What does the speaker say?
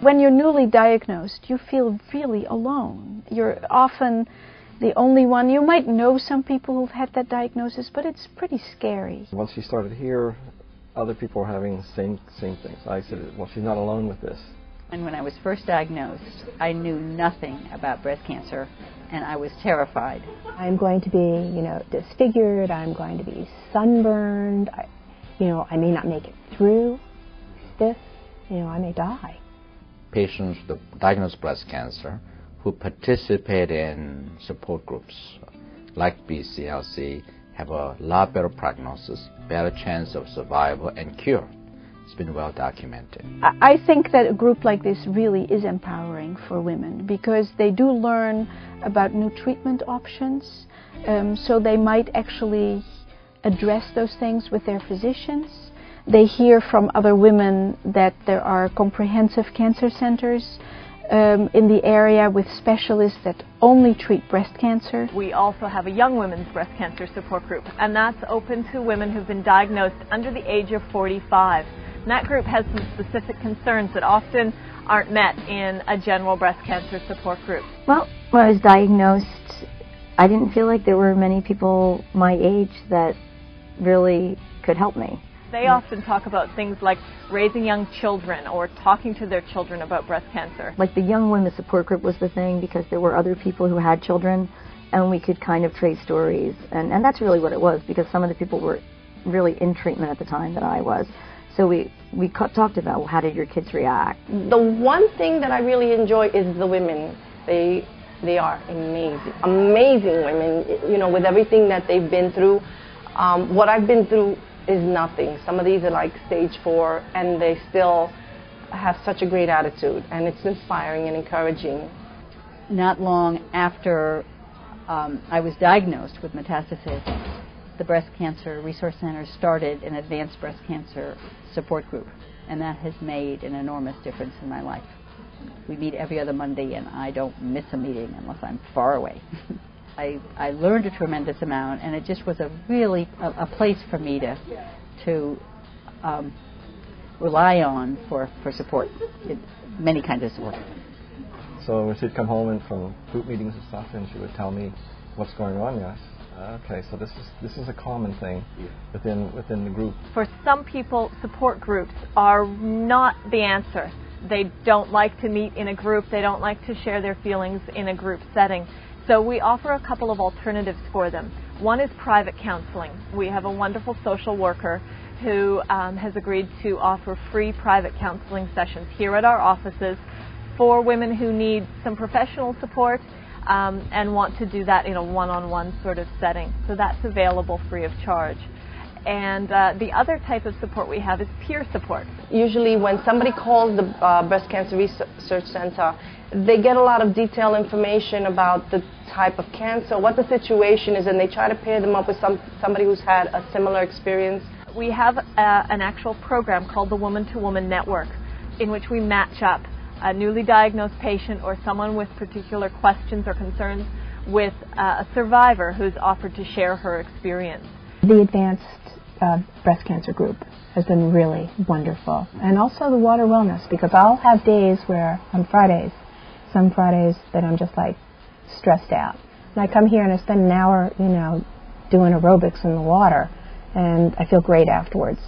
When you're newly diagnosed, you feel really alone. You're often the only one. You might know some people who've had that diagnosis, but it's pretty scary. Once she started here, other people were having the same things. I said, well, she's not alone with this. And when I was first diagnosed, I knew nothing about breast cancer, and I was terrified. I'm going to be, disfigured. I'm going to be sunburned. I may not make it through this. I may die. Patients with diagnosed breast cancer who participate in support groups like BCLC have a lot better prognosis, better chance of survival and cure. It's been well documented. I think that a group like this really is empowering for women because they do learn about new treatment options, so they might actually address those things with their physicians. They hear from other women that there are comprehensive cancer centers in the area with specialists that only treat breast cancer. We also have a young women's breast cancer support group, and that's open to women who've been diagnosed under the age of 45. And that group has some specific concerns that often aren't met in a general breast cancer support group. Well, when I was diagnosed, I didn't feel like there were many people my age that really could help me. They often talk about things like raising young children or talking to their children about breast cancer. Like the young women's support group was the thing because there were other people who had children and we could kind of trade stories. And that's really what it was because some of the people were really in treatment at the time that I was. So we talked about, well, how did your kids react? The one thing that I really enjoy is the women. They are amazing, amazing women, with everything that they've been through. What I've been through is nothing. Some of these are like stage 4 and they still have such a great attitude, and it's inspiring and encouraging. Not long after I was diagnosed with metastasis, the Breast Cancer Resource Center started an advanced breast cancer support group, and that has made an enormous difference in my life. We meet every other Monday, and I don't miss a meeting unless I'm far away. I learned a tremendous amount, and it just was a place for me to rely on for support, many kinds of support. So when she'd come home and from group meetings and stuff, and she would tell me what's going on. Yes, okay, so this is a common thing within the group. For some people, support groups are not the answer. They don't like to meet in a group. They don't like to share their feelings in a group setting. So we offer a couple of alternatives for them. One is private counseling. We have a wonderful social worker who has agreed to offer free private counseling sessions here at our offices for women who need some professional support and want to do that in a one-on-one sort of setting. So that's available free of charge. And the other type of support we have is peer support. Usually when somebody calls the Breast Cancer Research Center, they get a lot of detailed information about the type of cancer, what the situation is, and they try to pair them up with somebody who's had a similar experience. We have an actual program called the Woman-to-Woman Network, in which we match up a newly diagnosed patient or someone with particular questions or concerns with a survivor who's offered to share her experience. The advanced breast cancer group has been really wonderful. And also the water wellness, because I'll have days where on Fridays, some Fridays that I'm just like stressed out. And I come here and I spend an hour, doing aerobics in the water, and I feel great afterwards.